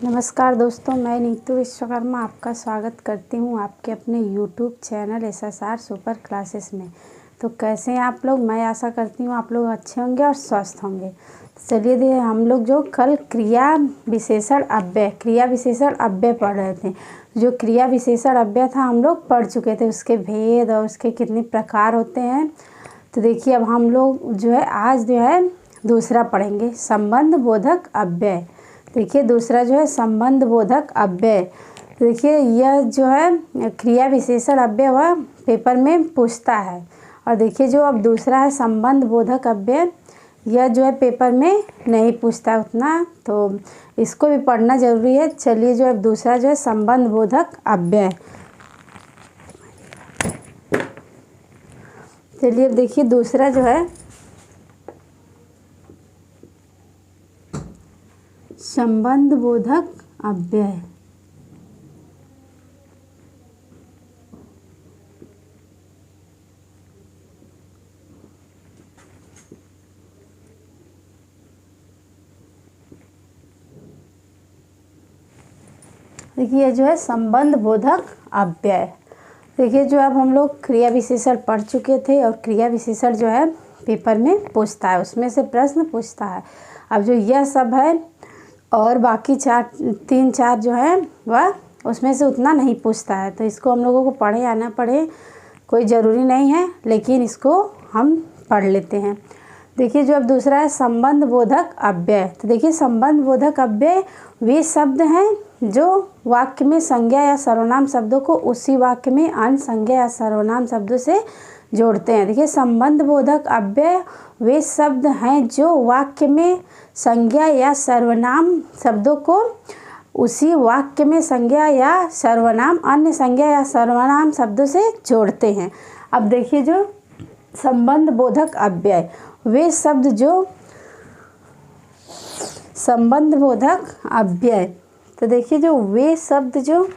नमस्कार दोस्तों, मैं नीतू विश्वकर्मा आपका स्वागत करती हूँ आपके अपने YouTube channel SSR super classes में। तो कैसे हैं आप लोग? मैं आशा करती हूँ आप लोग अच्छे होंगे और स्वस्थ होंगे। चलिए देखिए, हम लोग जो कल क्रिया विशेषण अव्यय पढ़ रहे थे। जो क्रिया विशेषण अव्यय था हम लोग पढ़ चुके थे, उसके भेद और उसके कितने प्रकार होते हैं। तो देखिए अब हम लोग जो है आज जो है दूसरा पढ़ेंगे, संबंध बोधक अव्यय। देखिए दूसरा जो है संबंध बोधक अव्यय। देखिए यह जो है क्रिया विशेषण अव्यय वह पेपर में पूछता है। और देखिए जो अब दूसरा है संबंध बोधक अव्यय, यह जो है पेपर में नहीं पूछता उतना, तो इसको भी पढ़ना जरूरी है। चलिए जो अब दूसरा जो है संबंध बोधक अव्यय, चलिए अब देखिए दूसरा जो है संबंध बोधक अव्यय। देखिए जो है संबंध बोधक अव्यय। देखिए जो अब हम लोग क्रिया विशेषण पढ़ चुके थे और क्रिया विशेषण जो है पेपर में पूछता है, उसमें से प्रश्न पूछता है। अब जो यह सब है और बाकी तीन चार जो है वह उसमें से उतना नहीं पूछता है, तो इसको हम लोगों को पढ़े या ना पढ़े कोई ज़रूरी नहीं है, लेकिन इसको हम पढ़ लेते हैं। देखिए जो अब दूसरा है संबंध बोधक अव्यय। तो देखिए संबंध बोधक अव्यय वे शब्द हैं जो वाक्य में संज्ञा या सर्वनाम शब्दों को उसी वाक्य में अन्य संज्ञा या सर्वनाम शब्दों से जोड़ते हैं। देखिए संबंध बोधक अव्यय वे शब्द हैं जो वाक्य में संज्ञा या सर्वनाम शब्दों को उसी वाक्य में संज्ञा या सर्वनाम अन्य संज्ञा या सर्वनाम शब्दों से जोड़ते हैं। अब देखिए जो संबंध बोधक अव्यय वे शब्द जो संबंध बोधक अव्यय, तो देखिए जो वे शब्द जो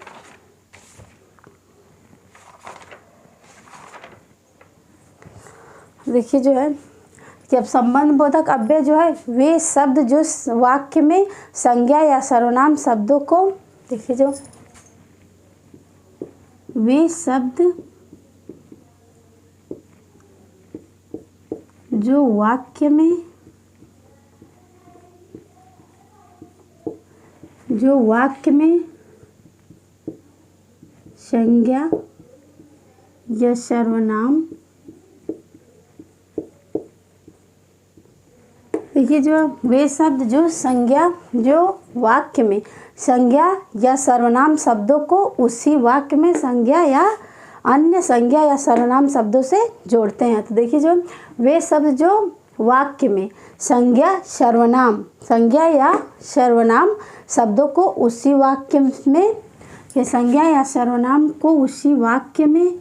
देखिए जो है कि अब संबंध बोधक अव्यय जो है वे शब्द जो वाक्य में संज्ञा या सर्वनाम शब्दों को, देखिए जो वे शब्द जो वाक्य में संज्ञा या सर्वनाम, देखिए जो वे शब्द जो वाक्य में संज्ञा या सर्वनाम शब्दों को उसी वाक्य में संज्ञा या अन्य संज्ञा या सर्वनाम शब्दों से जोड़ते हैं। तो देखिए जो वे शब्द जो वाक्य में संज्ञा या सर्वनाम शब्दों को उसी वाक्य में या संज्ञा या सर्वनाम को उसी वाक्य में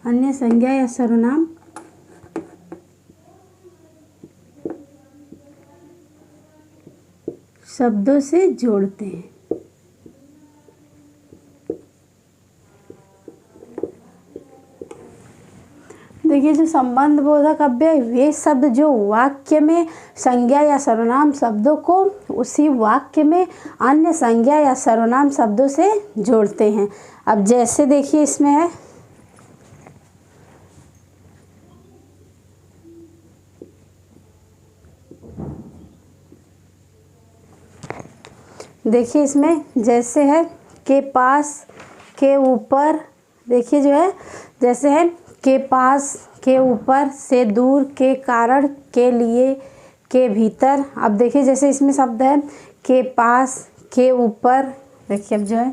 अन्य संज्ञा या सर्वनाम शब्दों से जोड़ते हैं। देखिए जो संबंध बोधक अव्यय वे शब्द जो वाक्य में संज्ञा या सर्वनाम शब्दों को उसी वाक्य में अन्य संज्ञा या सर्वनाम शब्दों से जोड़ते हैं। अब जैसे देखिए इसमें है, देखिए इसमें जैसे है के पास, के ऊपर, देखिए जो है जैसे है के पास, के ऊपर, से दूर, के कारण, के लिए, के भीतर। अब देखिए जैसे इसमें शब्द है के पास, के ऊपर, देखिए अब जो है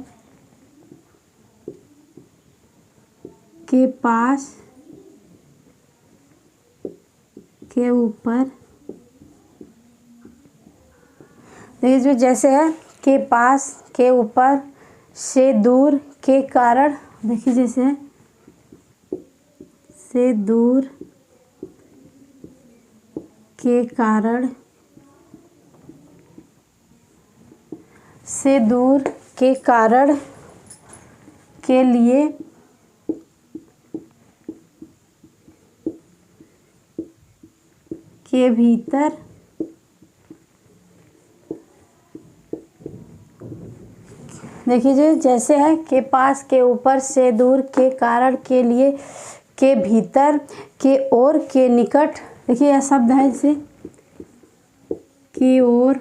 के पास, के ऊपर, देखिए जो जैसे है के पास, के ऊपर, से दूर के कारण, देखिए जैसे से दूर के कारण, से दूर के कारण के लिए के भीतर देखिए जैसे है के पास, के ऊपर, से दूर, के कारण, के लिए, के भीतर, के ओर, के निकट। देखिए यह शब्द है जैसे की ओर,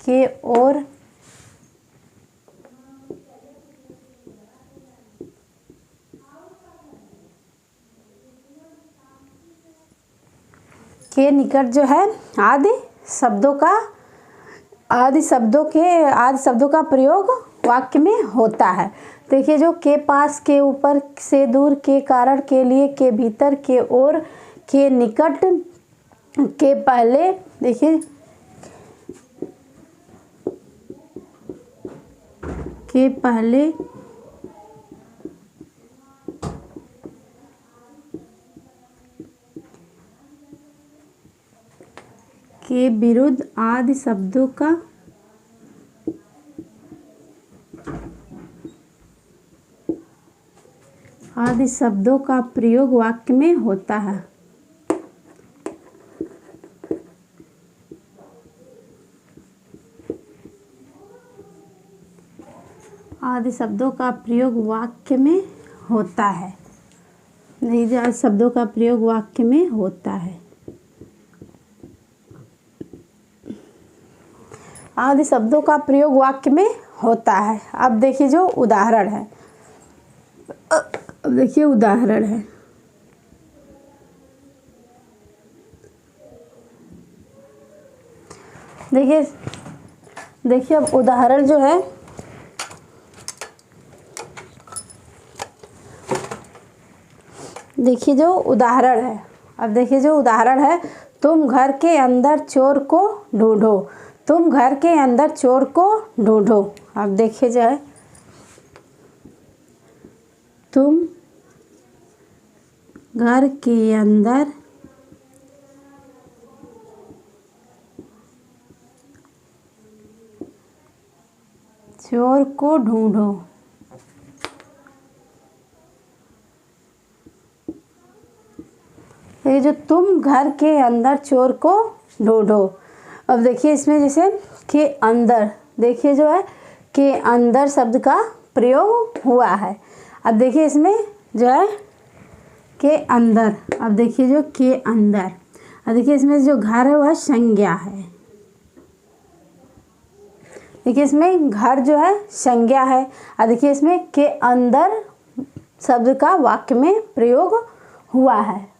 के ओर, के निकट जो है आदि शब्दों का प्रयोग वाक्य में होता है। देखिए जो के पास, के ऊपर, से दूर, के कारण, के लिए, के भीतर, के ओर, के निकट, के पहले, देखिए के पहले, के विरुद्ध आदि शब्दों का प्रयोग वाक्य में होता है। आदि शब्दों का प्रयोग वाक्य में होता है। नहीं, आदि शब्दों का प्रयोग वाक्य में होता है। आदि शब्दों का प्रयोग वाक्य में होता है। अब देखिए जो उदाहरण है, अब देखिए उदाहरण है, देखिए अब उदाहरण जो है, देखिए जो उदाहरण है, अब देखिए जो उदाहरण है, तुम घर के अंदर चोर को ढूंढो, तुम घर के अंदर चोर को ढूंढो। अब देखिए जो है, तुम घर के अंदर चोर को ढूंढो। ये जो तुम घर के अंदर चोर को ढूंढो। अब देखिए इसमें जैसे के अंदर, देखिए जो है के अंदर शब्द का प्रयोग हुआ है। अब देखिए इसमें जो है के अंदर, अब देखिए जो के अंदर, अब देखिए इसमें जो घर है वह संज्ञा है। देखिए इसमें घर जो है संज्ञा है। अब देखिए इसमें के अंदर शब्द का वाक्य में प्रयोग हुआ है।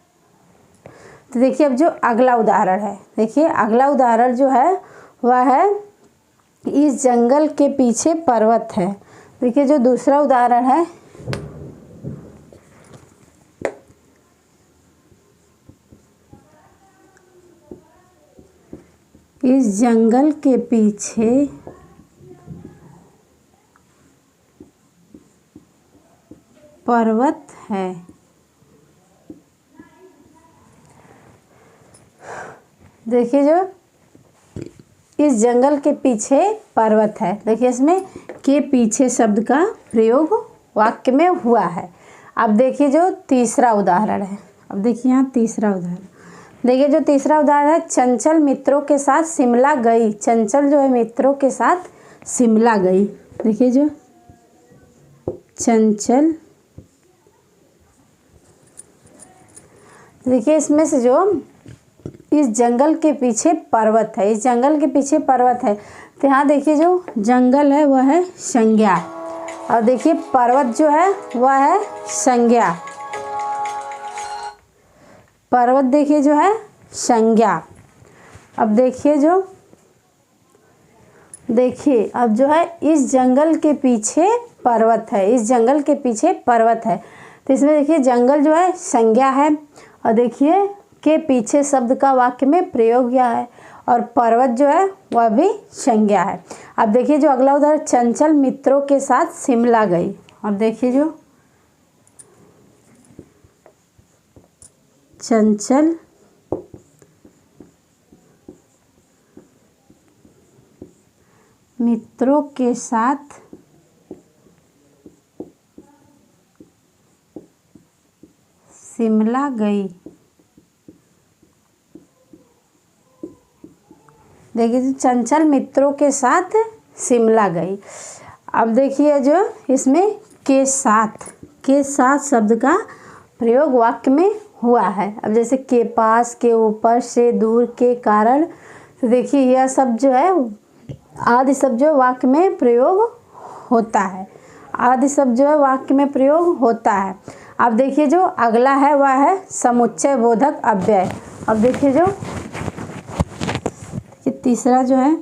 तो देखिए अब जो अगला उदाहरण है, देखिए अगला उदाहरण जो है वह है इस जंगल के पीछे पर्वत है। देखिए जो दूसरा उदाहरण है, इस जंगल के पीछे पर्वत है। देखिए जो इस जंगल के पीछे पर्वत है, देखिए इसमें के पीछे शब्द का प्रयोग वाक्य में हुआ है। अब देखिए जो तीसरा उदाहरण है, अब देखिए यहाँ तीसरा उदाहरण, देखिए जो तीसरा उदाहरण है, चंचल मित्रों के साथ शिमला गई। चंचल जो है मित्रों के साथ शिमला गई। देखिए जो चंचल, देखिए इसमें से जो इस जंगल के पीछे पर्वत है, इस जंगल के पीछे पर्वत है, तो यहाँ देखिए जो जंगल है वह है संज्ञा, और देखिए पर्वत जो है वह है संज्ञा। पर्वत देखिए जो है संज्ञा। अब देखिए जो, देखिए अब जो है इस जंगल के पीछे पर्वत है, इस जंगल के पीछे पर्वत है, तो इसमें देखिए जंगल जो है संज्ञा है, और देखिए के पीछे शब्द का वाक्य में प्रयोग किया है, और पर्वत जो है वह भी संज्ञा है। अब देखिए जो अगला उदाहरण, चंचल मित्रों के साथ शिमला गई। अब देखिए जो चंचल मित्रों के साथ शिमला गई। देखिए चंचल मित्रों के साथ शिमला गई। अब देखिए जो इसमें के साथ शब्द का प्रयोग वाक्य में हुआ है। अब जैसे के पास, के ऊपर, से दूर, के कारण, तो देखिए यह सब जो है आदि शब्द जो वाक्य में प्रयोग होता है। आदि शब्द जो है वाक्य में प्रयोग होता है। अब देखिए जो अगला है वह है समुच्चय बोधक अव्यय। अब देखिए जो तीसरा जो है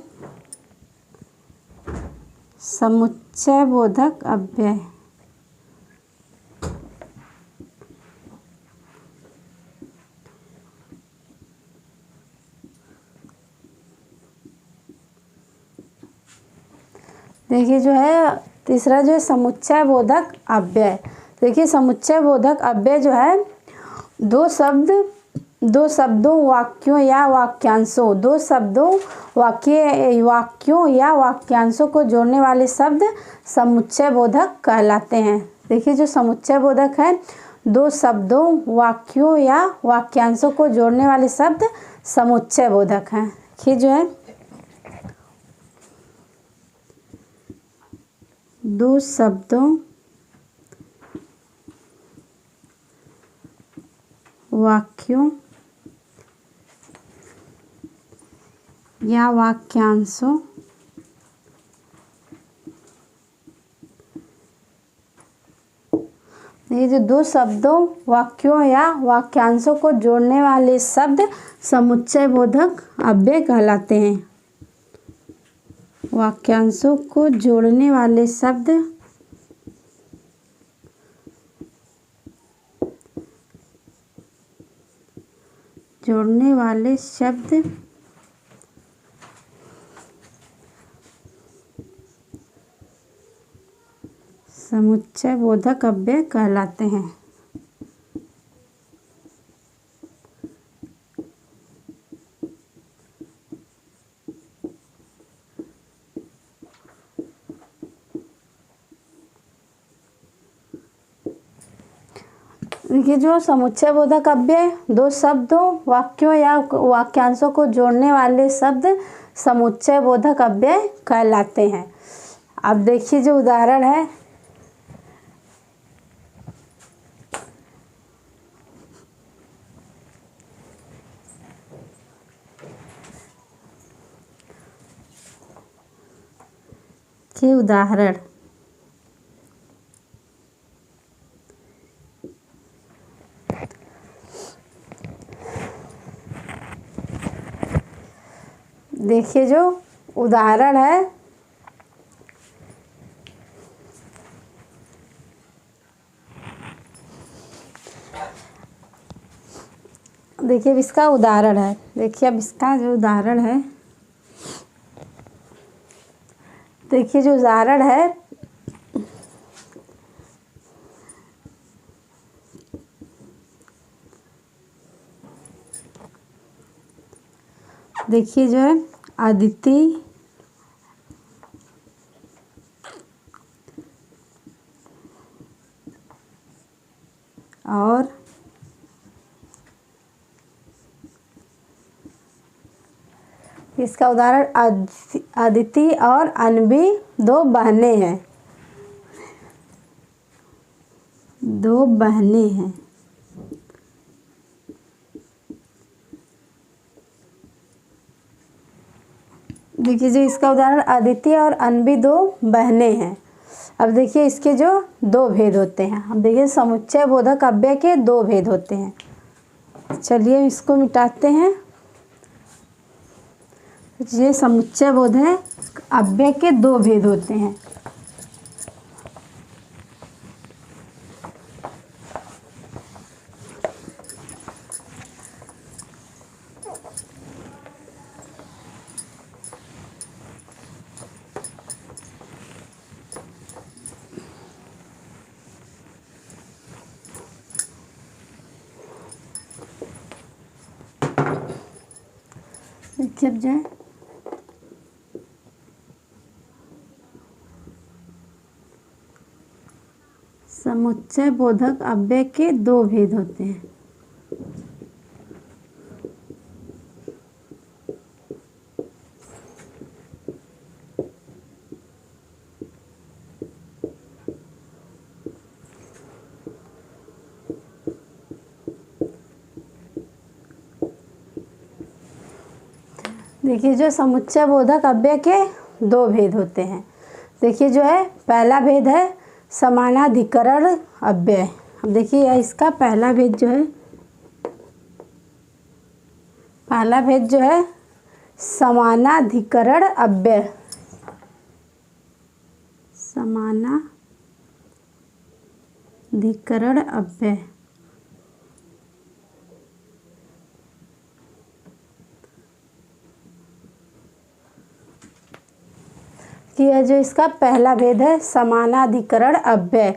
समुच्चय बोधक अव्यय। देखिए जो है तीसरा जो है समुच्चय बोधक अव्यय। देखिए समुच्चय बोधक अव्यय जो है दो शब्दों वाक्यों या वाक्यांशों वाक्यों या वाक्यांशों को जोड़ने वाले शब्द समुच्चय बोधक कहलाते हैं। देखिए जो समुच्चय बोधक है दो शब्दों वाक्यों या वाक्यांशों को जोड़ने वाले शब्द समुच्चय बोधक हैं। देखिए जो है दो शब्दों वाक्यों या वाक्यांशों ये जो दो शब्दों वाक्यों या वाक्यांशों को जोड़ने वाले शब्द समुच्चय बोधक अव्यय कहलाते हैं। वाक्यांशों को जोड़ने वाले शब्द समुच्चय बोधक अव्यय कहलाते हैं। देखिए जो समुच्चय बोधक अव्यय दो शब्दों वाक्यों या वाक्यांशों को जोड़ने वाले शब्द समुच्चय बोधक अव्यय कहलाते हैं। अब देखिए जो उदाहरण है देखिए जो उदाहरण है देखिए अब इसका उदाहरण है। देखिए अब इसका जो उदाहरण है देखिए जो उदाहरण है देखिए जो है अदिति और इसका उदाहरण अदिति और अनवी दो बहनें हैं। देखिए जो इसका उदाहरण अदिति और अनवी दो बहनें हैं। अब देखिए इसके जो दो भेद होते हैं। अब देखिए समुच्चय बोधक अव्यय के दो भेद होते हैं। चलिए इसको मिटाते हैं। ये समुच्चय बोधक अव्यय के दो भेद होते हैं। देखिए अब जो है समुच्चय बोधक अव्यय के दो भेद होते हैं। देखिए जो समुच्चय बोधक अव्यय के दो भेद होते हैं। देखिए जो है पहला भेद है समानाधिकरण अव्यय। अब देखिए इसका पहला भेद जो है समानाधिकरण अव्यय। समानाधिकरण अव्यय कि यह जो इसका पहला भेद है समानाधिकरण अव्यय।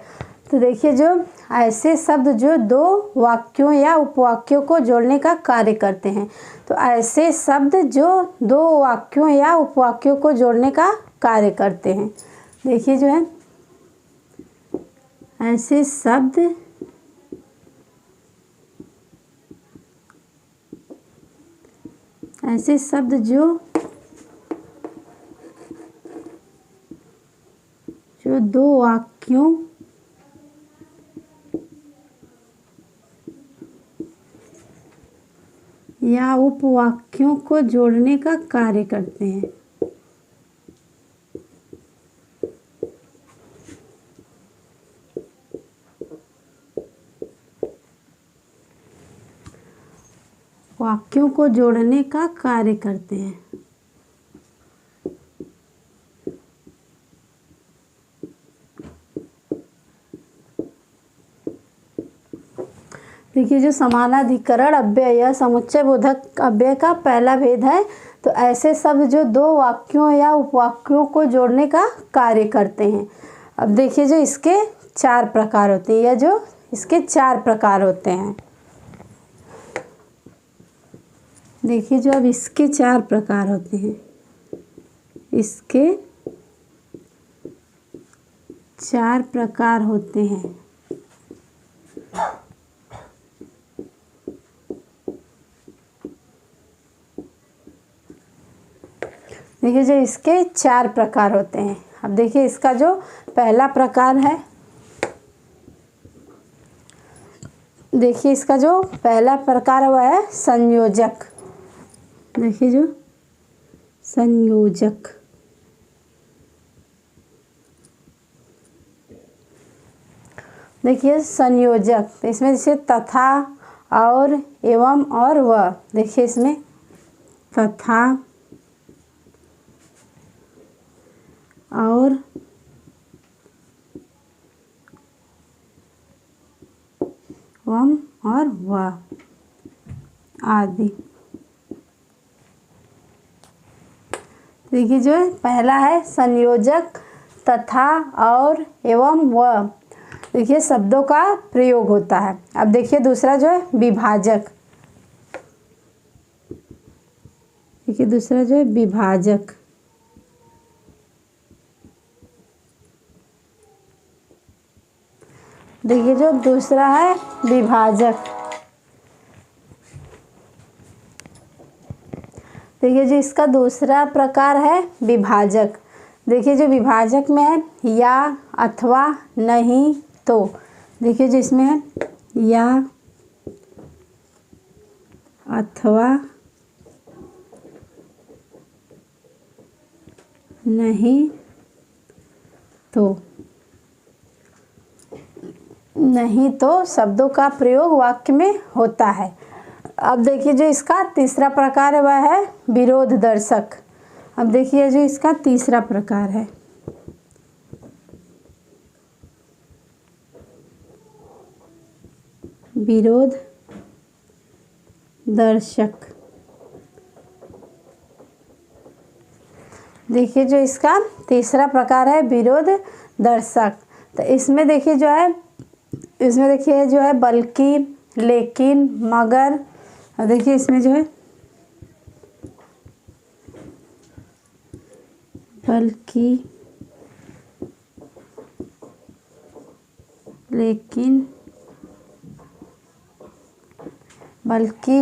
तो देखिए जो ऐसे शब्द जो दो वाक्यों या उपवाक्यों को जोड़ने का कार्य करते हैं। तो ऐसे शब्द जो दो वाक्यों या उपवाक्यों को जोड़ने का कार्य करते हैं। देखिए जो है ऐसे शब्द जो दो वाक्यों या उपवाक्यों को जोड़ने का कार्य करते हैं। वाक्यों को जोड़ने का कार्य करते हैं। देखिए जो समानाधिकरण अव्यय या समुच्चय बोधक अव्यय का पहला भेद है। तो ऐसे शब्द जो दो वाक्यों या उपवाक्यों को जोड़ने का कार्य करते हैं। अब देखिए जो इसके चार प्रकार होते हैं, या जो इसके चार प्रकार होते हैं। देखिए जो अब इसके चार प्रकार होते हैं। इसके चार प्रकार होते हैं। देखिए जो इसके चार प्रकार होते हैं। अब देखिए इसका जो पहला प्रकार है, देखिए इसका जो पहला प्रकार है वह है संयोजक। देखिए जो संयोजक, देखिए संयोजक, तो इसमें जैसे तथा और एवं और वह। देखिए इसमें तथा और वम और वह आदि। देखिए जो है पहला है संयोजक, तथा और एवं वह। देखिए शब्दों का प्रयोग होता है। अब देखिए दूसरा जो है विभाजक। देखिए दूसरा जो है विभाजक। देखिए जो दूसरा है विभाजक। देखिए जो इसका दूसरा प्रकार है विभाजक। देखिए जो विभाजक में है या, अथवा, नहीं, तो। देखिए जो इसमें है या, अथवा, नहीं, तो। नहीं तो शब्दों का प्रयोग वाक्य में होता है। अब देखिए जो इसका तीसरा प्रकार है वह है विरोध दर्शक। अब देखिए जो इसका तीसरा प्रकार है विरोध दर्शक। देखिए जो इसका तीसरा प्रकार है विरोध दर्शक। तो इसमें देखिए जो है, इसमें देखिए जो है बल्कि, लेकिन, मगर। और देखिए इसमें जो है बल्कि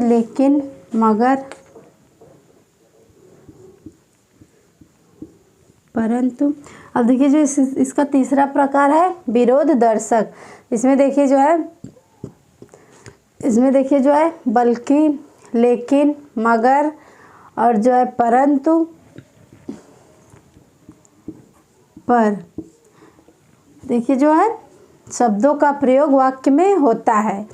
लेकिन मगर परंतु। अब देखिए जो इसका तीसरा प्रकार है विरोध दर्शक। इसमें देखिए जो है बल्कि, लेकिन, मगर और जो है परंतु, पर देखिए जो है शब्दों का प्रयोग वाक्य में होता है।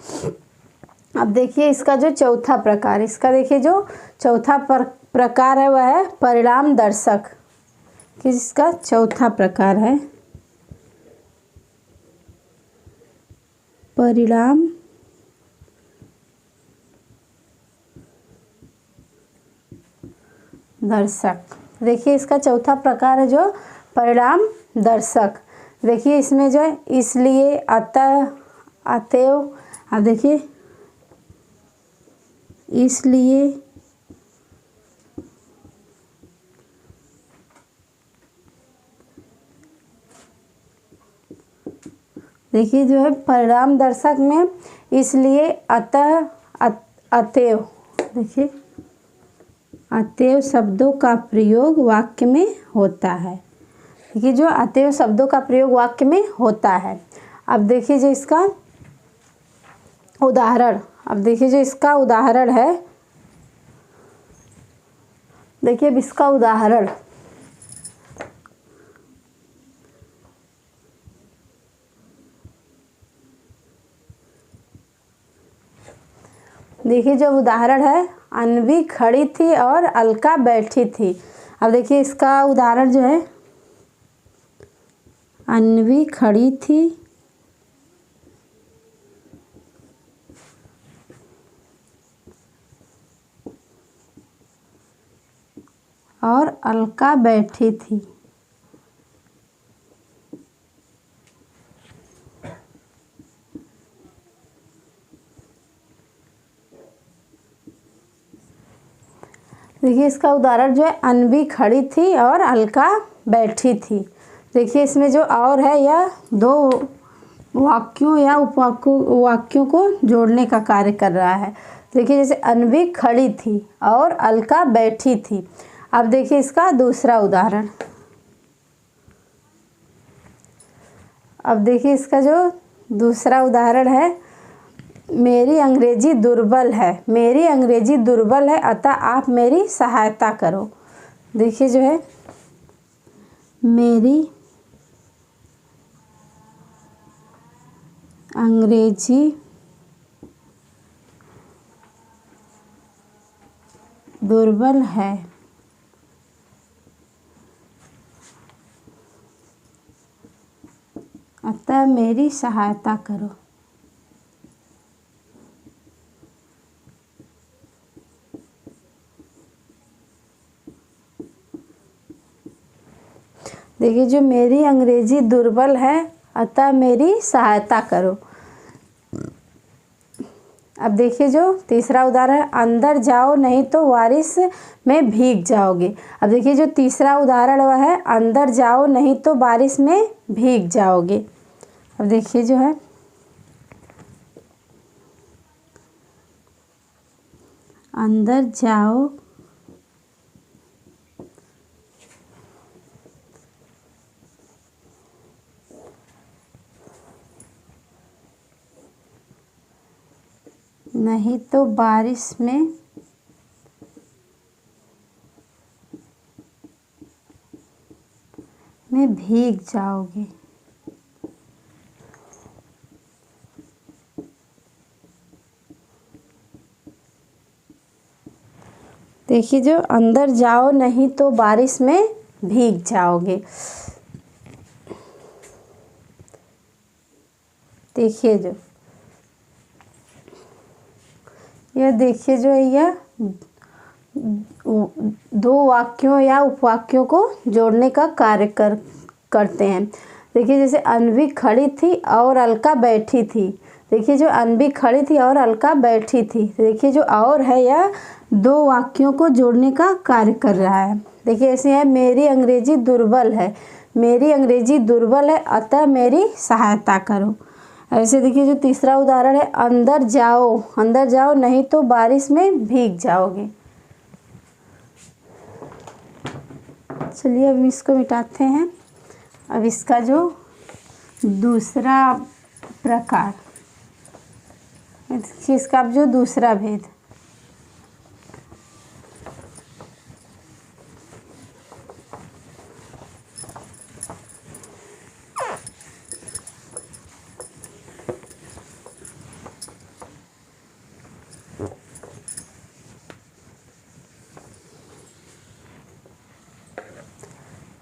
अब देखिए इसका जो चौथा प्रकार, इसका देखिए जो चौथा प्रकार है वह है परिणाम दर्शक। किसका चौथा प्रकार है परिणाम दर्शक। देखिए इसका चौथा प्रकार है जो परिणाम दर्शक। देखिए इसमें जो है इसलिए, अतः, अतएव। अब देखिए इसलिए, देखिए जो है परिणाम दर्शक में इसलिए, अतः, अतएव। देखिए अतएव शब्दों का प्रयोग वाक्य में होता है। देखिए जो अतएव शब्दों का प्रयोग वाक्य में होता है। अब देखिए जो इसका उदाहरण, अब देखिए जो इसका उदाहरण है, देखिए अब इसका उदाहरण, देखिए जो उदाहरण है अन्वी खड़ी थी और अलका बैठी थी। अब देखिए इसका उदाहरण जो है अन्वी खड़ी थी और अलका बैठी थी। देखिए इसका उदाहरण जो है अन्वी खड़ी थी और अलका बैठी थी। देखिए इसमें जो और है यह दो वाक्यों या वाक्यों को जोड़ने का कार्य कर रहा है। देखिए जैसे अन्वी खड़ी थी और अलका बैठी थी। अब देखिए इसका दूसरा उदाहरण, अब देखिए इसका जो दूसरा उदाहरण है मेरी अंग्रेजी दुर्बल है, मेरी अंग्रेजी दुर्बल है अतः आप मेरी सहायता करो। देखिए जो है मेरी अंग्रेजी दुर्बल है अतः मेरी सहायता करो। देखिए जो मेरी अंग्रेजी दुर्बल है अतः मेरी सहायता करो। अब देखिए जो तीसरा उदाहरण अंदर जाओ नहीं तो बारिश में भीग जाओगे। अब देखिए जो तीसरा उदाहरण वह है अंदर जाओ नहीं तो बारिश में भीग जाओगे। अब देखिए जो है अंदर जाओ नहीं तो बारिश में भीग जाओगे। देखिए जो अंदर जाओ नहीं तो बारिश में भीग जाओगे। देखिए जो यह देखिए जो यह दो वाक्यों या उपवाक्यों को जोड़ने का कार्य करते हैं। देखिए जैसे अन्वी खड़ी थी और अलका बैठी थी। देखिए जो अन्वी खड़ी थी और अलका बैठी थी। देखिए जो और है यह दो वाक्यों को जोड़ने का कार्य कर रहा है। देखिए ऐसे है, मेरी अंग्रेजी दुर्बल है, मेरी अंग्रेजी दुर्बल है अतः मेरी सहायता करो। ऐसे देखिए जो तीसरा उदाहरण है, अंदर जाओ, अंदर जाओ नहीं तो बारिश में भीग जाओगे। चलिए अब इसको मिटाते हैं। अब इसका जो दूसरा प्रकार, इसका जो दूसरा भेद,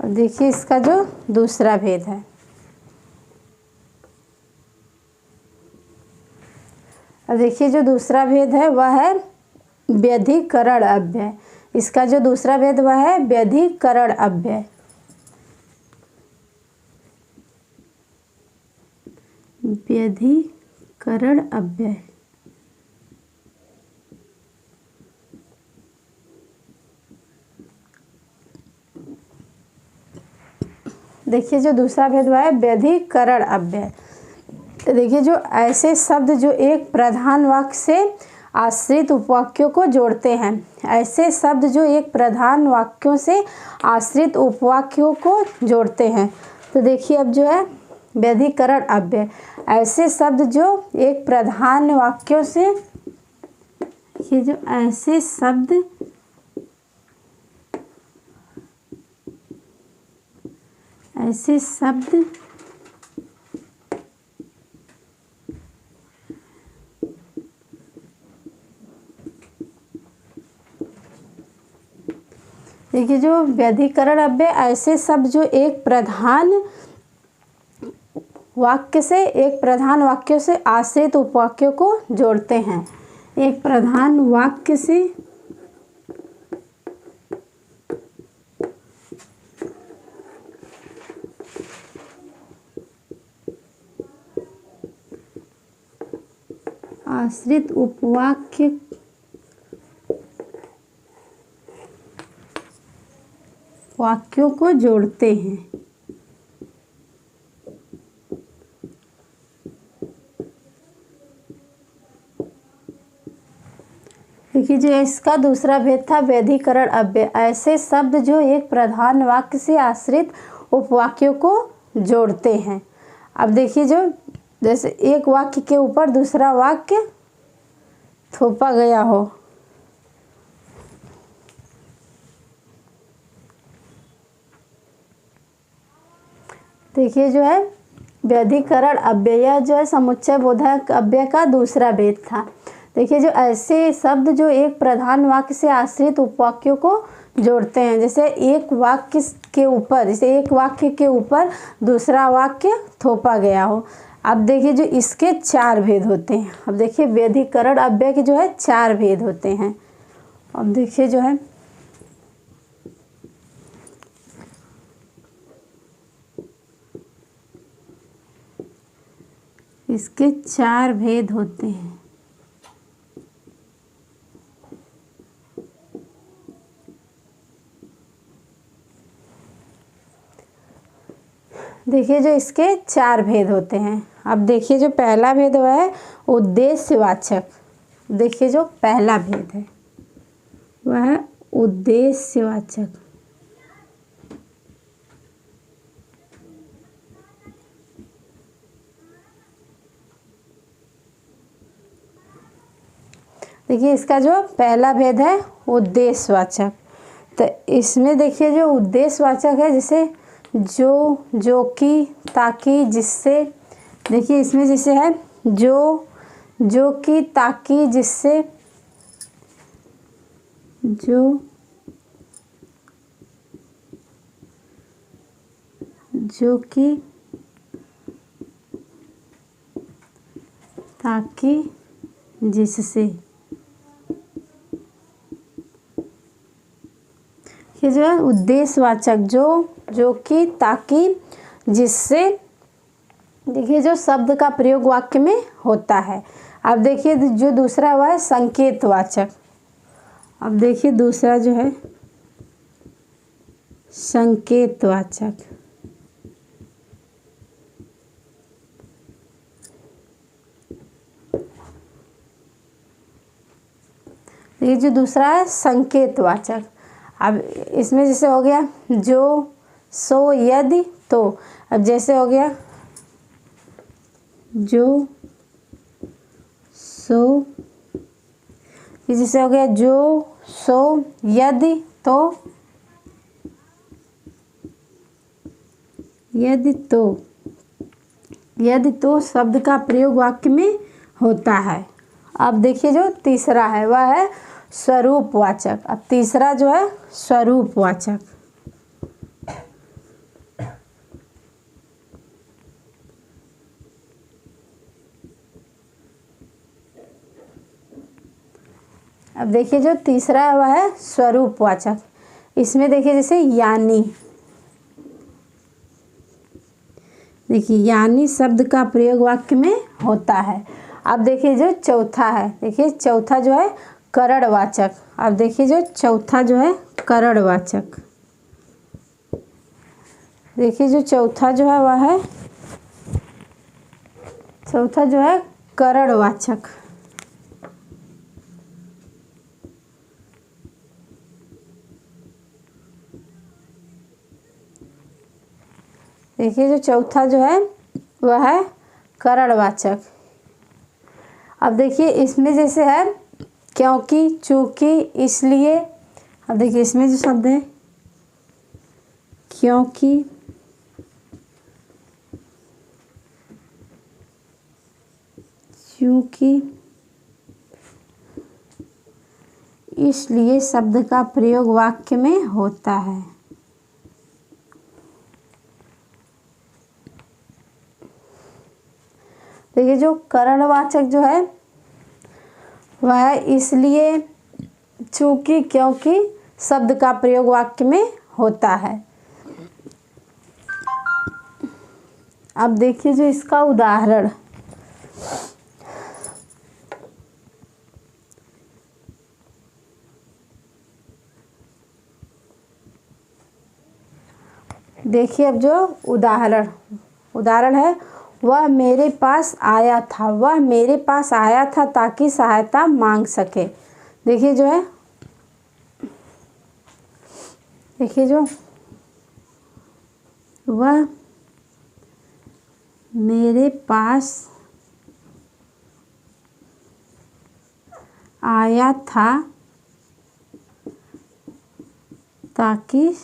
और देखिए इसका जो दूसरा भेद है। और देखिए जो दूसरा भेद है वह है व्यधिकरण अव्यय। इसका जो दूसरा भेद वह है व्यधिकरण अव्यय। व्यधिकरण अव्यय। देखिए जो दूसरा भेद वह है व्यधिकरण अव्यय। तो देखिए जो ऐसे शब्द जो एक प्रधान वाक्य से आश्रित उपवाक्यों को जोड़ते हैं, ऐसे शब्द जो एक प्रधान वाक्यों से आश्रित उपवाक्यों को जोड़ते हैं। तो देखिए अब जो है व्यधिकरण अव्यय, ऐसे शब्द जो एक प्रधान वाक्यों से, ये जो ऐसे शब्द देखिए जो व्यधिकरण अव्यय, ऐसे शब्द जो एक प्रधान वाक्य से, एक प्रधान वाक्यों से आश्रित उपवाक्यों को जोड़ते हैं। एक प्रधान वाक्य से आश्रित उपवाक्य वाक्यों को जोड़ते हैं। देखिए जो इसका दूसरा भेद था व्यधिकरण अव्यय, ऐसे शब्द जो एक प्रधान वाक्य से आश्रित उपवाक्यों को जोड़ते हैं। अब देखिए जो जैसे एक वाक्य के ऊपर दूसरा वाक्य थोपा गया हो, देखिए जो है व्यधिकरण अव्यय, यह जो है समुच्चय बोधक अव्यय का दूसरा भेद था। देखिए जो ऐसे शब्द जो एक प्रधान वाक्य से आश्रित उपवाक्यों को जोड़ते हैं, जैसे एक वाक्य के ऊपर, जैसे एक वाक्य के ऊपर दूसरा वाक्य थोपा गया हो। अब देखिए जो इसके चार भेद होते हैं। अब देखिए व्यधिकरण अव्यय के जो है चार भेद होते हैं। अब देखिए जो है इसके चार भेद होते हैं। देखिए जो इसके चार भेद होते हैं। अब देखिए जो पहला भेद वह है उद्देश्यवाचक। देखिए जो पहला भेद है वह है उद्देश्यवाचक। देखिए इसका जो पहला भेद है उद्देश्यवाचक। तो इसमें देखिए जो उद्देश्यवाचक है, जैसे जो, जो कि, ताकि, जिससे। देखिए इसमें जैसे है जो, जो कि, ताकि, जिससे, जो, जो कि, ताकि, जिससे। ये जो है उद्देश्यवाचक, जो, जो कि, ताकि, जिससे। देखिए जो शब्द का प्रयोग वाक्य में होता है। अब देखिए जो दूसरा हुआ है संकेतवाचक। अब देखिए दूसरा जो है संकेतवाचक। ये जो दूसरा है संकेतवाचक। अब इसमें जैसे हो गया जो, सो, यदि, तो। अब जैसे हो गया जो, सो, ये जैसे हो गया जो, सो, यदि, तो। यदि तो, यदि तो शब्द का प्रयोग वाक्य में होता है। अब देखिए जो तीसरा है वह है स्वरूपवाचक। अब तीसरा जो है स्वरूपवाचक। अब देखिए जो तीसरा है वह है स्वरूपवाचक। इसमें देखिए जैसे यानी, देखिए यानी शब्द का प्रयोग वाक्य में होता है। अब देखिए जो चौथा है, देखिए चौथा जो है करणवाचक। अब देखिए जो चौथा जो है करणवाचक। देखिए जो चौथा जो है वह है, चौथा जो है करणवाचक। देखिए जो चौथा जो है वह है करणवाचक। अब देखिए इसमें जैसे है क्योंकि, चूंकि, इसलिए। अब देखिए इसमें जो शब्द है क्योंकि, चूंकि, इसलिए शब्द का प्रयोग वाक्य में होता है। देखिए जो करणवाचक जो है वह है इसलिए, चूंकि, क्योंकि शब्द का प्रयोग वाक्य में होता है। अब देखिए जो इसका उदाहरण, देखिए अब जो उदाहरण है वह मेरे पास आया था, वह मेरे पास आया था ताकि सहायता मांग सके। देखिए जो है, देखिए जो वह मेरे पास आया था ताकि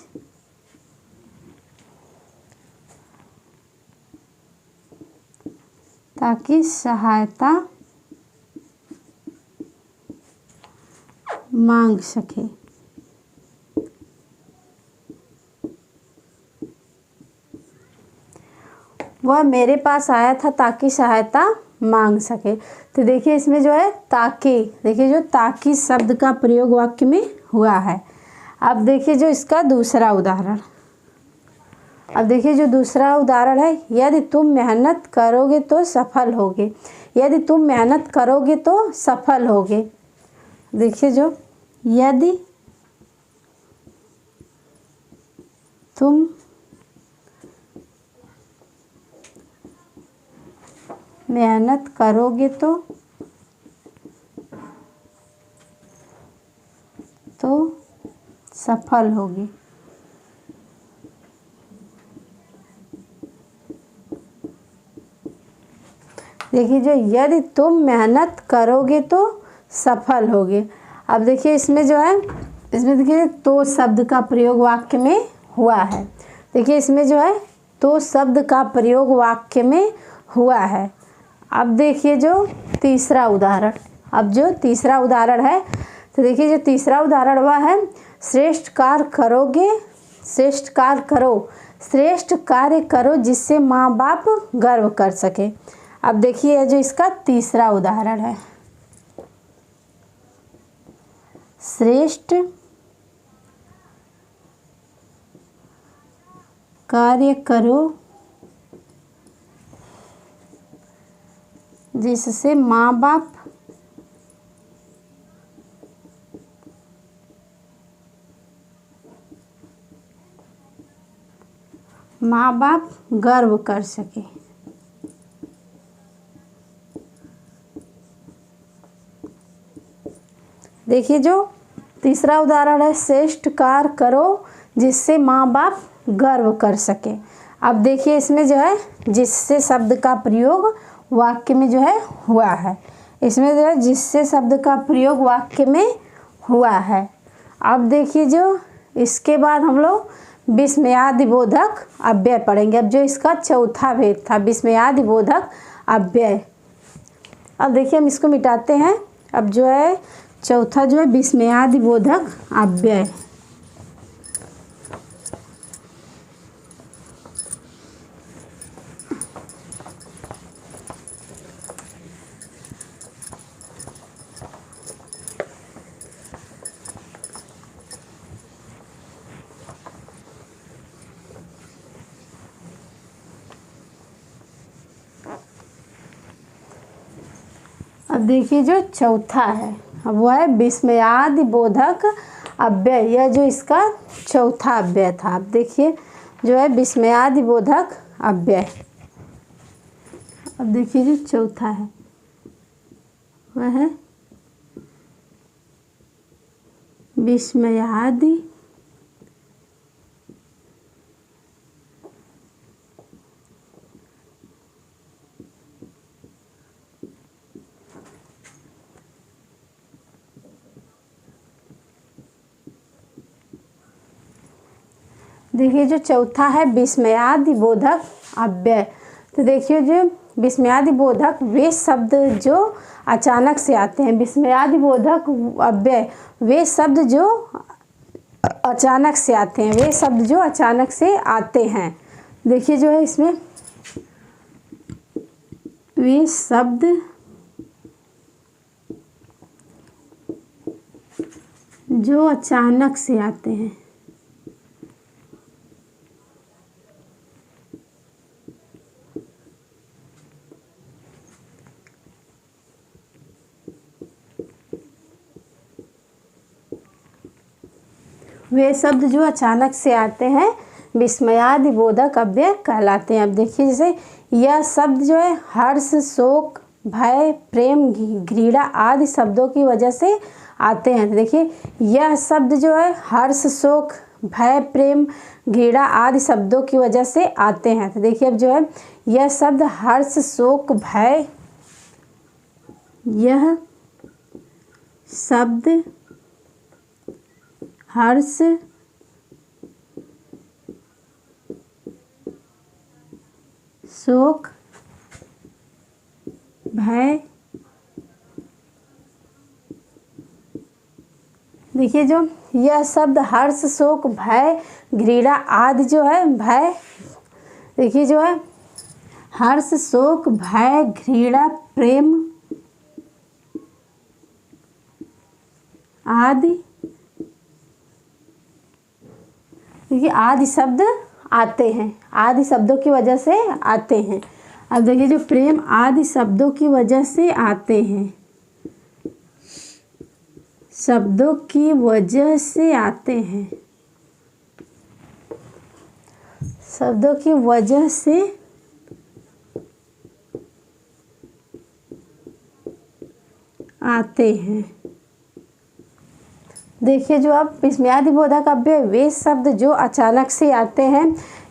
सहायता मांग सके। वह मेरे पास आया था ताकि सहायता मांग सके। तो देखिए इसमें जो है ताकि, देखिए जो ताकि शब्द का प्रयोग वाक्य में हुआ है। अब देखिए जो इसका दूसरा उदाहरण, अब देखिए जो दूसरा उदाहरण है यदि तुम मेहनत करोगे तो सफल होगे, यदि तुम मेहनत करोगे तो सफल होगे। देखिए जो यदि तुम मेहनत करोगे तो सफल होगी। देखिए जो यदि तुम मेहनत करोगे तो सफल होगे। अब देखिए इसमें जो है, इसमें देखिए तो शब्द का प्रयोग वाक्य में हुआ है। देखिए इसमें जो है तो शब्द का प्रयोग वाक्य में हुआ है। अब देखिए जो तीसरा उदाहरण, अब जो तीसरा उदाहरण है तो देखिए जो तीसरा उदाहरण हुआ है श्रेष्ठ कार्य करोगे, श्रेष्ठ कार्य करो, श्रेष्ठ कार्य करो जिससे माँ बाप गर्व कर सके। अब देखिए जो इसका तीसरा उदाहरण है श्रेष्ठ कार्य करो जिससे माँ बाप माँ बाप गर्व कर सके। देखिए जो तीसरा उदाहरण है, श्रेष्ठ कार्य करो जिससे माँ बाप गर्व कर सके। अब देखिए इसमें जो है जिससे शब्द का प्रयोग वाक्य में जो है हुआ है। इसमें जो है जिससे शब्द का प्रयोग वाक्य में हुआ है। अब देखिए जो इसके बाद हम लोग विस्मयादिबोधक अव्यय पढ़ेंगे। अब जो इसका चौथा भेद था विस्मयादिबोधक अव्यय। अब देखिए हम इसको मिटाते हैं। अब जो है चौथा जो है विस्मयादिबोधक अव्यय। अब देखिए जो चौथा है अब वो है विस्मयादिबोधक अव्यय। यह जो इसका चौथा अव्यय था। अब देखिए जो है विस्मयादिबोधक अव्यय। अब देखिए जो चौथा है वह है विस्मयादि देखिए जो चौथा है विस्मयादिबोधक अव्यय। तो देखिए जो विस्मयादिबोधक वे शब्द जो अचानक से आते हैं। विस्मयादिबोधक अव्यय वे शब्द जो अचानक से आते हैं। वे शब्द जो अचानक से आते हैं। देखिए जो है इसमें वे शब्द जो अचानक से आते हैं। वे शब्द जो अचानक से आते हैं विस्मयादिबोधक अव्यय कहलाते हैं। अब देखिए जैसे यह शब्द जो है हर्ष, शोक, भय, प्रेम, घृणा आदि शब्दों की वजह से आते हैं। देखिए यह शब्द जो है हर्ष, शोक, भय, प्रेम, घृणा आदि शब्दों की वजह से आते हैं। तो देखिए अब जो है यह शब्द हर्ष, शोक, भय, यह शब्द हर्ष, शोक, भय, देखिए जो यह शब्द हर्ष, शोक, भय, घृणा आदि जो है भय, देखिए जो है हर्ष, शोक, भय, घृणा, प्रेम आदि, देखिए आदि शब्द आते हैं। आदि शब्दों की वजह से आते हैं। अब देखिए जो प्रेम आदि शब्दों की वजह से आते हैं। शब्दों की वजह से आते हैं। शब्दों की वजह से आते हैं। देखिए जो अब विस्मयादिबोधक अव्यय वे शब्द जो अचानक से आते हैं।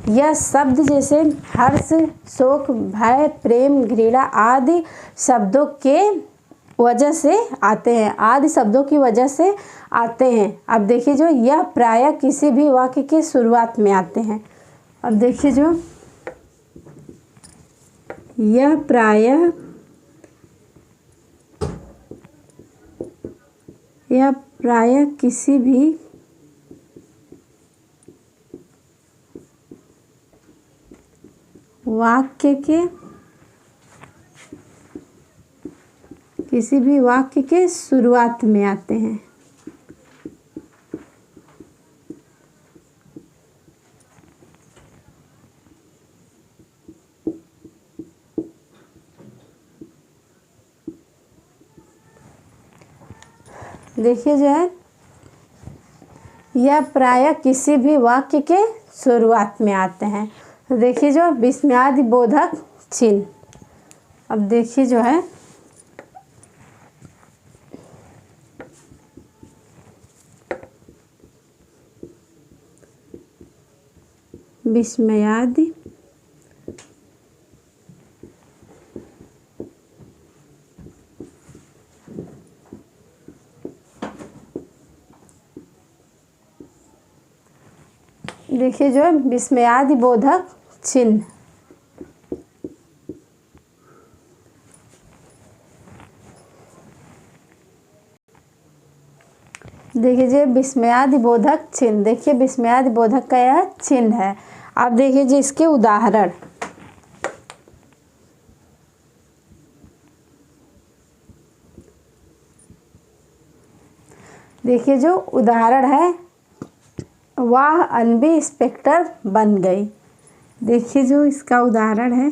यह शब्द जैसे हर्ष, शोक, भय, प्रेम, घृणा आदि शब्दों के वजह से आते हैं। आदि शब्दों की वजह से आते हैं। अब देखिए जो यह प्रायः किसी भी वाक्य की शुरुआत में आते हैं। अब देखिए जो यह प्रायः किसी भी वाक्य के शुरुआत में आते हैं। देखिए जो है यह प्रायः किसी भी वाक्य के शुरुआत में आते हैं। तो देखिए जो विस्मयादि बोधक चिन्ह, अब देखिए जो है विस्मयादि देखिए जो है विस्मयादि बोधक चिन्ह, देखिए जो विस्मयादि बोधक चिन्ह, देखिए विस्मयादि बोधक का यह चिन्ह है। अब देखिए जी इसके उदाहरण, देखिए जो उदाहरण है, वाह अनबी इंस्पेक्टर बन गई। देखिए जो इसका उदाहरण है,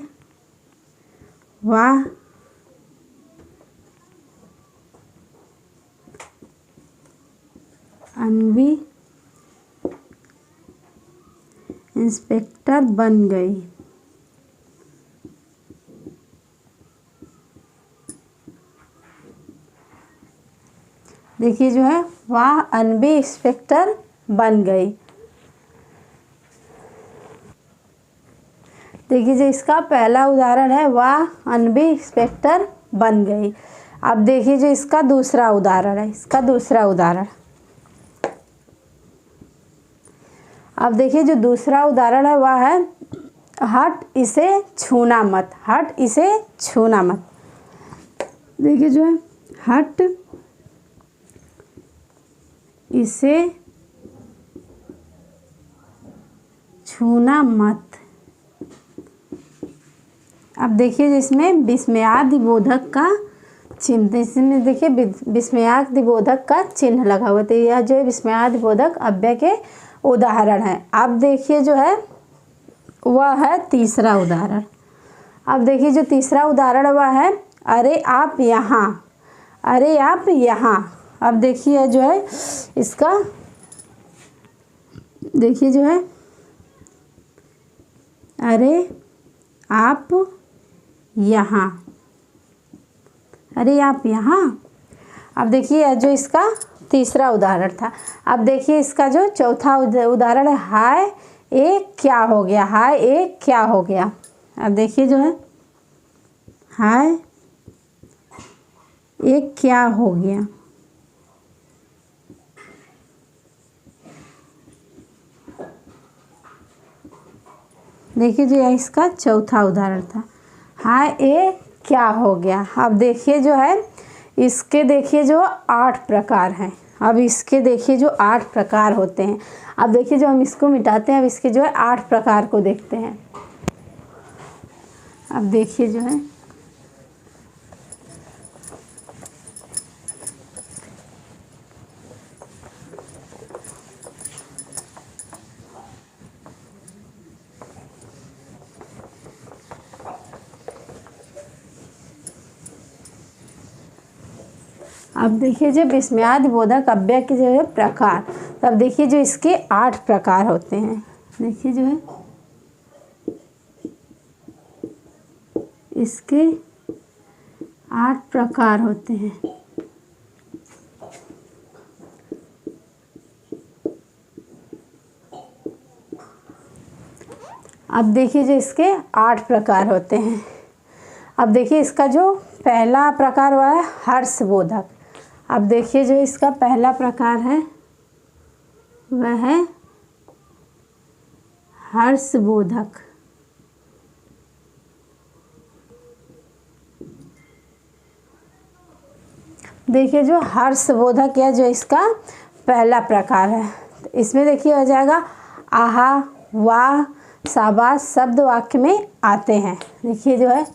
वाह अनबी इंस्पेक्टर बन गई। देखिए जो है वाह अनबी इंस्पेक्टर बन गई। देखिए जो इसका पहला उदाहरण है, वाह अनबी इंस्पेक्टर बन गई। अब देखिए जो इसका दूसरा उदाहरण है, इसका दूसरा उदाहरण, अब देखिए जो दूसरा उदाहरण है वह है, हट इसे छूना मत, हट इसे छूना मत। देखिए जो है हट इसे छूना मत। अब देखिए जिसमें विस्मयादि बोधक का चिन्ह, इसमें देखिए विस्मयादि बोधक का चिन्ह लगा हुआ, तो यह जो विस्मयादि बोधक अव्यय के उदाहरण है। अब देखिए जो है वह है तीसरा उदाहरण। अब देखिए जो तीसरा उदाहरण वह है, अरे आप यहाँ, अरे आप यहाँ। अब देखिए जो है इसका, देखिए जो है अरे आप यहाँ, अरे आप यहाँ। अब देखिए जो इसका तीसरा उदाहरण था। अब देखिए इसका जो चौथा उदाहरण है, हाय एक क्या हो गया, हाय एक क्या हो गया। अब देखिए जो है हाय एक क्या हो गया। देखिए जो इसका चौथा उदाहरण था, हाय एक क्या हो गया। अब देखिए जो है इसके देखिए जो 8 प्रकार हैं। अब इसके देखिए जो 8 प्रकार होते हैं। अब देखिए जो हम इसको मिटाते हैं, अब इसके जो है 8 प्रकार को देखते हैं। अब देखिए जो है अब देखिए जो विस्मयादि बोधक अव्यय के जो है प्रकार, तब देखिए जो इसके 8 प्रकार होते हैं। देखिए जो है इसके 8 प्रकार होते हैं। अब देखिए जो इसके 8 प्रकार होते हैं। अब देखिए इसका जो पहला प्रकार हुआ है हर्षबोधक। अब देखिए जो इसका पहला प्रकार है वह है हर्षबोधक। देखिए जो हर्षबोधक या जो इसका पहला प्रकार है, तो इसमें देखिए हो जाएगा आहा, वाह, शाबाश शब्द वाक्य में आते हैं। देखिए जो है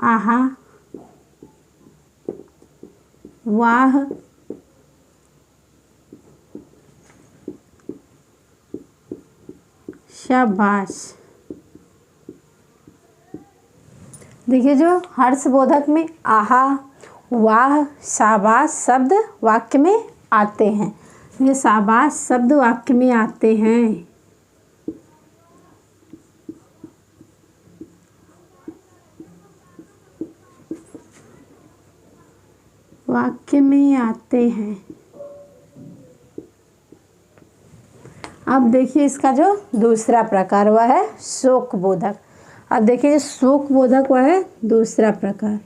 आहा, वाह, शाबाश। देखिए जो हर्षबोधक में आहा, वाह, शाबाश शब्द वाक्य में आते हैं। ये शाबाश शब्द वाक्य में आते हैं। वाक्य में आते हैं। अब देखिए इसका जो दूसरा प्रकार वह है शोक बोधक। अब देखिए जो शोक बोधक वह है दूसरा प्रकार।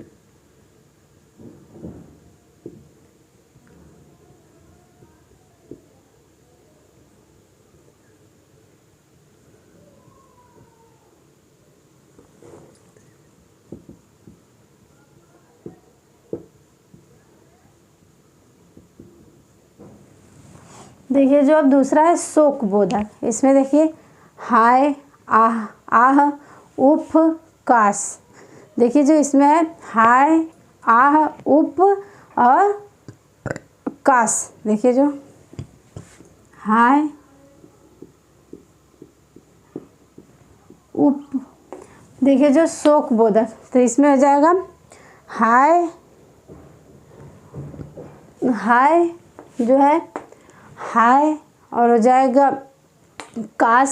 देखिए जो अब दूसरा है शोक बोधक, इसमें देखिए हाय, आह, आह, उफ, काश। देखिए जो इसमें है हाय, आह, उफ और काश। देखिए जो हाय, उफ, देखिए जो शोक बोधक, तो इसमें हो जाएगा हाय, हाय जो है हाय, और हो जाएगा काश,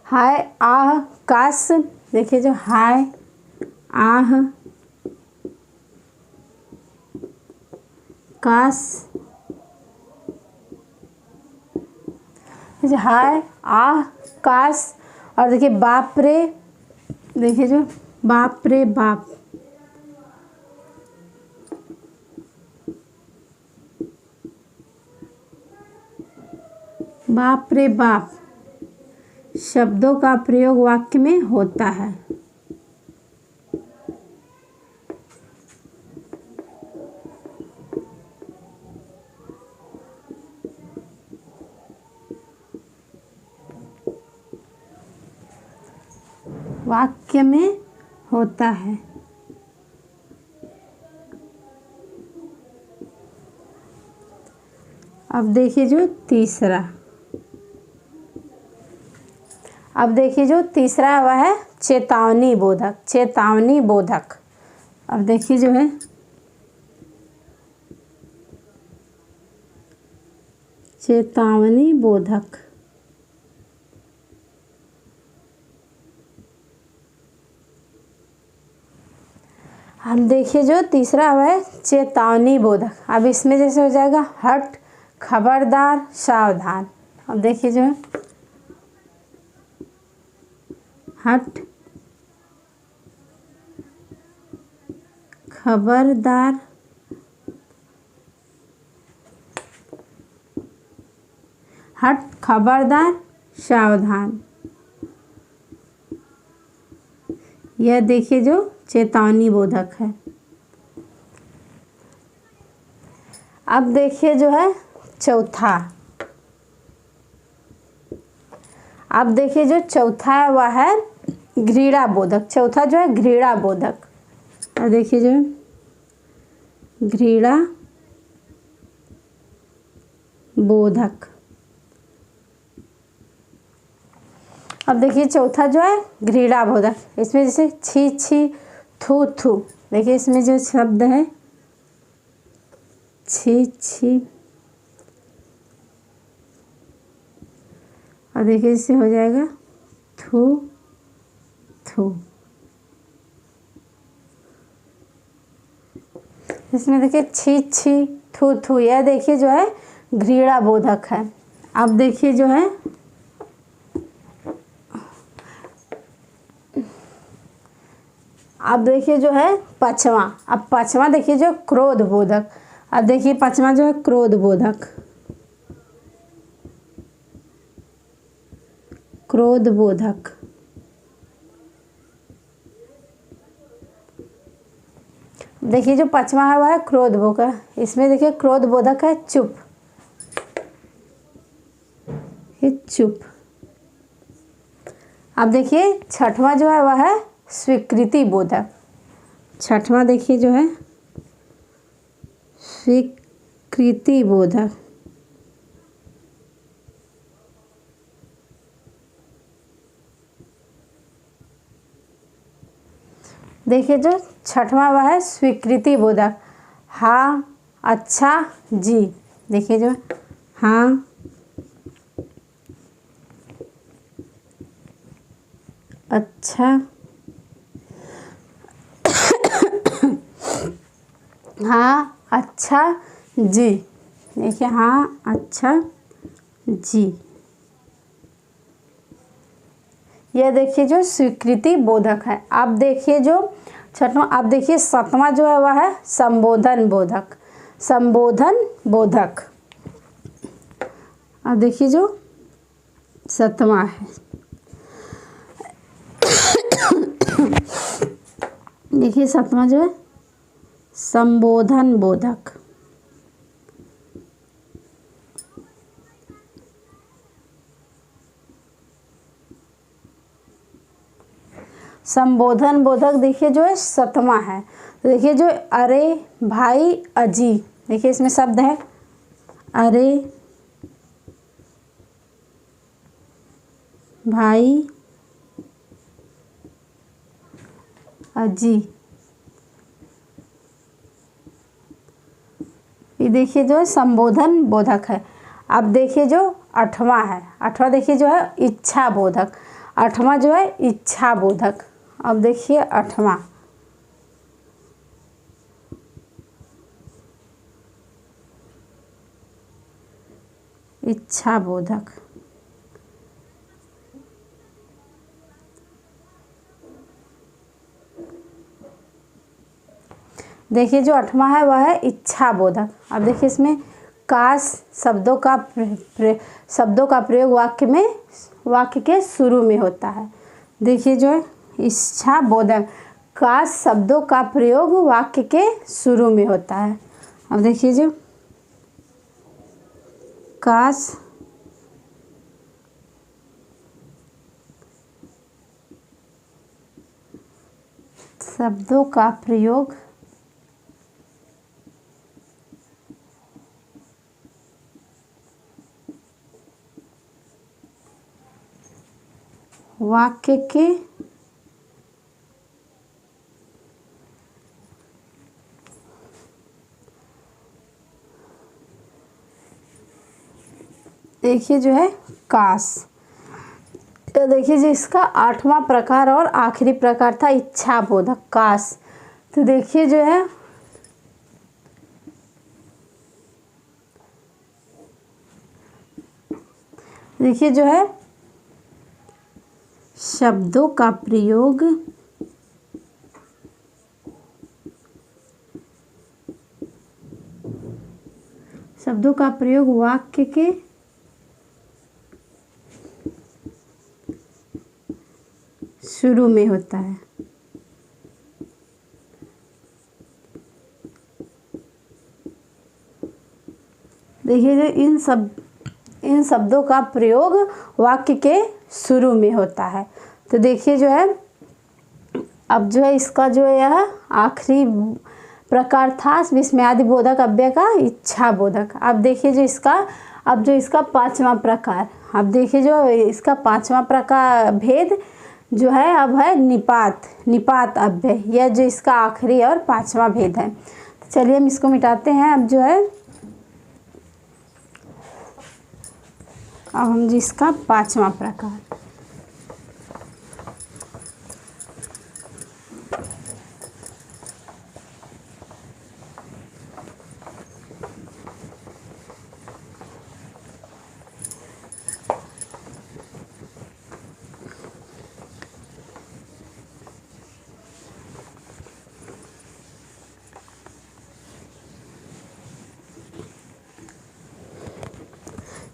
हाय, आह, काश। देखिए जो हाय, आह, काश, हाय, आह, काश, और देखिए बाप रे। देखिए जो बाप रे बाप। बाप रे बाप शब्दों का प्रयोग वाक्य में होता है। वाक्य में होता है। अब देखिए जो तीसरा, अब देखिए जो तीसरा वह है चेतावनी बोधक। चेतावनी बोधक। अब देखिए जो है चेतावनी बोधक। हम देखिए जो तीसरा वह है चेतावनी बोधक। अब इसमें जैसे हो जाएगा हट, खबरदार, सावधान। अब देखिए जो है हट, खबरदार, हट, खबरदार, सावधान। यह देखिए जो चेतावनी बोधक है। अब देखिए जो है चौथा। अब देखिए जो चौथा है वह है घृणा बोधक। चौथा जो है घृणा बोधक। और देखिए जो है घृणा बोधक। अब देखिए चौथा जो है घृणा बोधक, इसमें जैसे छी छी, थू थू। देखिए इसमें जो शब्द है छी छी, और देखिए इससे हो जाएगा थू थू। इसमें देखिए छी छी, थू थू, यह देखिए जो है घृणा बोधक है। अब देखिए जो है अब देखिए जो है पांचवा। अब पांचवा देखिए जो क्रोध बोधक। अब देखिए पांचवा जो है क्रोध बोधक। क्रोध बोधक। देखिए जो पांचवा है वह है क्रोध बोधक। इसमें देखिए क्रोध बोधक है चुप, ये चुप। अब देखिए छठवां जो है वह है स्वीकृति बोधक। छठवां देखिए जो है स्वीकृति बोधक। देखिए जो छठवां वह है स्वीकृति बोधक। हाँ, अच्छा, जी। देखिए जो हाँ, अच्छा, हाँ, अच्छा जी। देखिए हाँ अच्छा जी। यह देखिए जो स्वीकृति बोधक है। अब देखिए जो छठवां, अब देखिए सातवां जो है वह है संबोधन बोधक। संबोधन बोधक। अब देखिए जो सातवां है, देखिए सातवां जो है संबोधन बोधक। संबोधन बोधक देखिए जो है सातवां है। तो देखिए जो अरे भाई अजी, देखिए इसमें शब्द है अरे भाई अजी। ये देखिए जो है संबोधन बोधक है। अब देखिए जो आठवां है, आठवां देखिए जो है इच्छा बोधक। आठवां जो है इच्छा बोधक। अब देखिए आठवां, इच्छा बोधक। देखिए जो आठवां है वह है इच्छा बोधक। अब देखिए इसमें काश शब्दों का प्रयोग वाक्य के शुरू में होता है। देखिए जो है इच्छा बोधक, काश शब्दों का प्रयोग वाक्य के शुरू में होता है। अब देखिए जो काश शब्दों का प्रयोग वाक्य के देखिए जो है काश। तो देखिए जो इसका आठवां प्रकार और आखिरी प्रकार था इच्छा बोधक काश। तो देखिए जो है देखिए जो है शब्दों का प्रयोग वाक्य के शुरू में होता है। देखिए जो इन शब्दों का प्रयोग वाक्य के शुरू में होता है। तो देखिए जो है अब जो है इसका जो है यह आखिरी प्रकार था विस्मयादि बोधक अव्यय का इच्छा बोधक। अब देखिए जो इसका पांचवा प्रकार, अब देखिए जो इसका पांचवा प्रकार भेद जो है अब है निपात अव्यय। यह जो इसका आखिरी और पांचवा भेद है। तो चलिए हम इसको मिटाते हैं। अब जो है अब हम जिसका पांचवा प्रकार,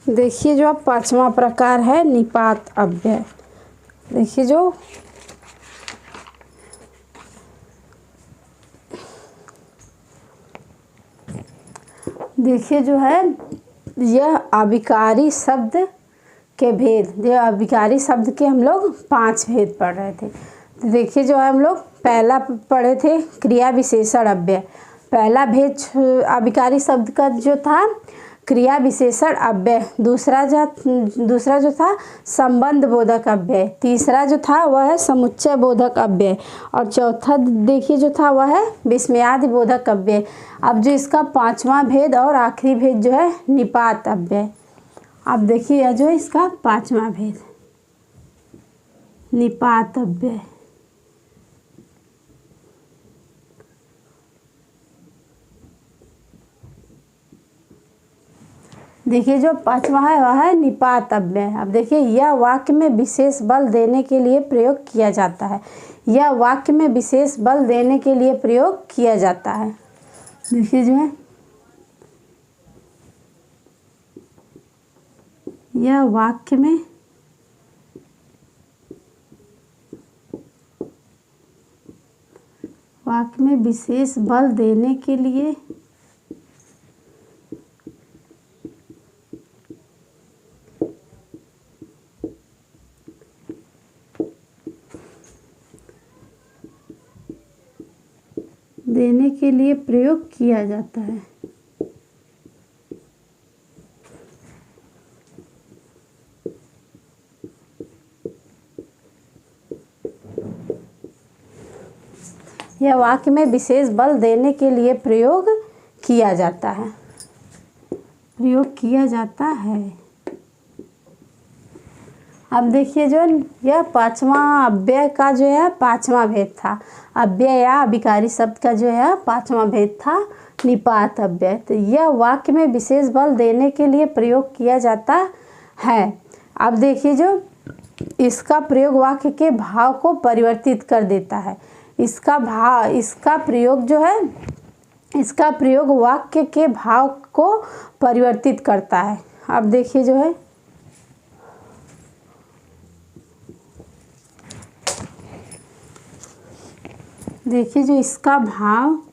देखिए जो अब पांचवा प्रकार है निपात अव्यय। देखिए जो है यह अविकारी शब्द के भेद, यह अविकारी शब्द के हम लोग 5 भेद पढ़ रहे थे। तो देखिए जो है हम लोग पहला पढ़े थे क्रिया विशेषण अव्यय। पहला भेद अविकारी शब्द का जो था क्रिया विशेषण अव्यय। दूसरा जो था संबंध बोधक अव्यय। तीसरा जो था वह है समुच्चय बोधक अव्यय। और चौथा देखिए जो था वह है विस्मयादि बोधक अव्यय। अब जो इसका पांचवा भेद और आखिरी भेद जो है निपात अव्यय। अब देखिए यह जो है इसका पांचवा भेद निपात अव्यय। देखिए जो पांचवा है वह है निपात अव्यय। अब देखिए यह वाक्य में विशेष बल देने के लिए प्रयोग किया जाता है। यह वाक्य में विशेष बल देने के लिए प्रयोग किया जाता है। देखिए जो है यह वाक्य में विशेष बल देने के लिए प्रयोग किया जाता है। यह वाक्य में विशेष बल देने के लिए प्रयोग किया जाता है। अब देखिए जो यह पांचवा अव्यय का जो है पांचवा भेद था। अव्यय या अभिकारी शब्द का जो है पांचवा भेद था निपात अव्यय। तो यह वाक्य में विशेष बल देने के लिए प्रयोग किया जाता है। अब देखिए जो इसका प्रयोग वाक्य के भाव को परिवर्तित कर देता है। इसका प्रयोग वाक्य के भाव को परिवर्तित करता है। अब देखिए जो है जो इसका भाव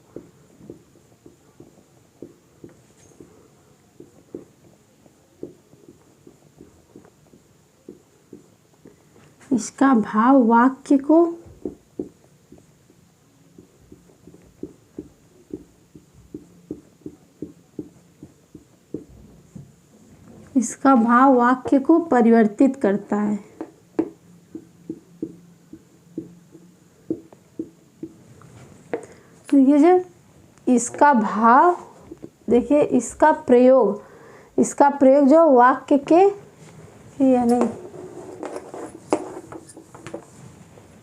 वाक्य को परिवर्तित करता है। तो ये जो इसका भाव देखिए इसका प्रयोग जो वाक्य के यानी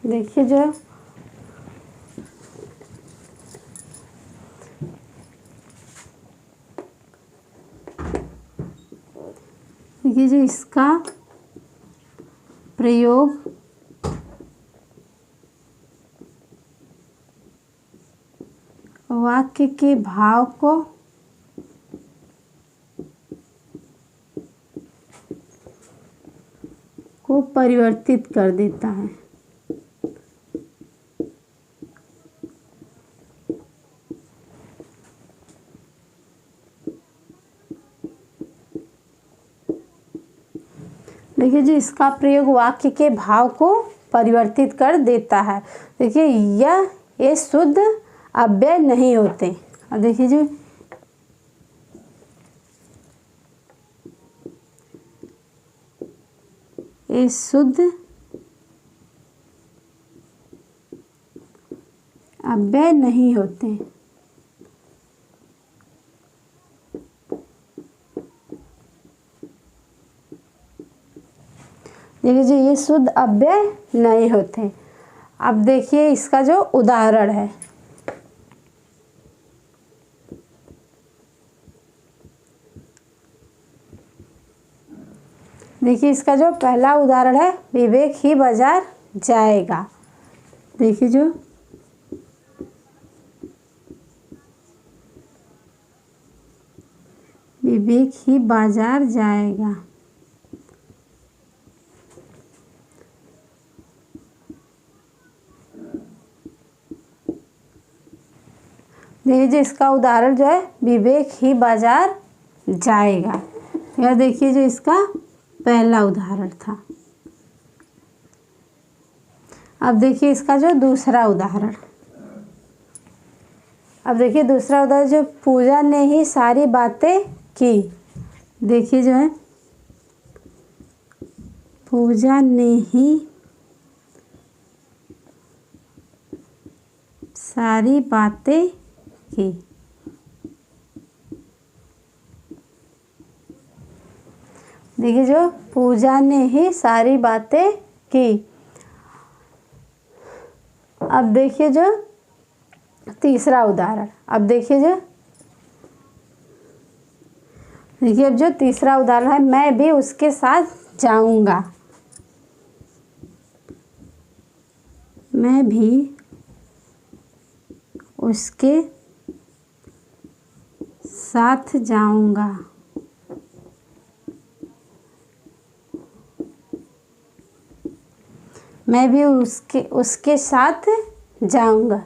देखिए जो इसका प्रयोग वाक्य के भाव को परिवर्तित कर देता है। देखिए जी इसका प्रयोग वाक्य के भाव को परिवर्तित कर देता है। देखिए ये शुद्ध अव्यय नहीं होते। और देखिए जी ये शुद्ध अव्यय नहीं होते। देखिए जी ये शुद्ध अव्यय नहीं होते। अब देखिए इसका जो उदाहरण है देखिए इसका जो पहला उदाहरण है विवेक ही बाजार जाएगा। देखिए जो विवेक ही बाजार जाएगा। देखिए इसका उदाहरण जो है विवेक ही बाजार जाएगा। यह देखिए जो इसका पहला उदाहरण था। अब देखिए इसका जो दूसरा उदाहरण। अब देखिए दूसरा उदाहरण जो पूजा ने ही सारी बातें की। देखिए जो है पूजा ने ही सारी बातें की। देखिए जो पूजा ने ही सारी बातें की। अब देखिए जो तीसरा उदाहरण। अब देखिए जो देखिए अब जो तीसरा उदाहरण है, मैं भी उसके साथ जाऊंगा। मैं भी उसके साथ जाऊंगा। मैं भी उसके साथ जाऊंगा।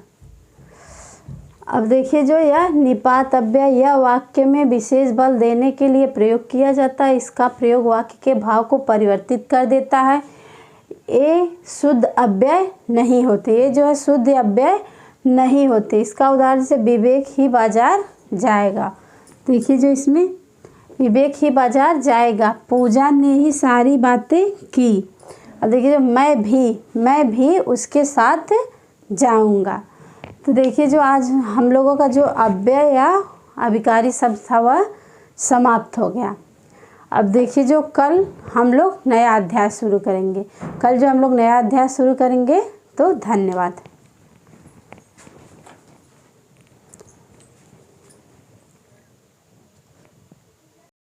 अब देखिए जो यह निपात अव्यय यह वाक्य में विशेष बल देने के लिए प्रयोग किया जाता है। इसका प्रयोग वाक्य के भाव को परिवर्तित कर देता है। ये शुद्ध अव्यय नहीं होते, ये जो है शुद्ध अव्यय नहीं होते। इसका उदाहरण से विवेक ही बाजार जाएगा। देखिए जो इसमें विवेक ही बाजार जाएगा, पूजा ने ही सारी बातें की। अब देखिए जो मैं भी उसके साथ जाऊंगा। तो देखिए जो आज हम लोगों का जो अव्यय या अभिकारी शब्द था वह समाप्त हो गया। अब देखिए जो कल हम लोग नया अध्याय शुरू करेंगे। कल जो हम लोग नया अध्याय शुरू करेंगे। तो धन्यवाद।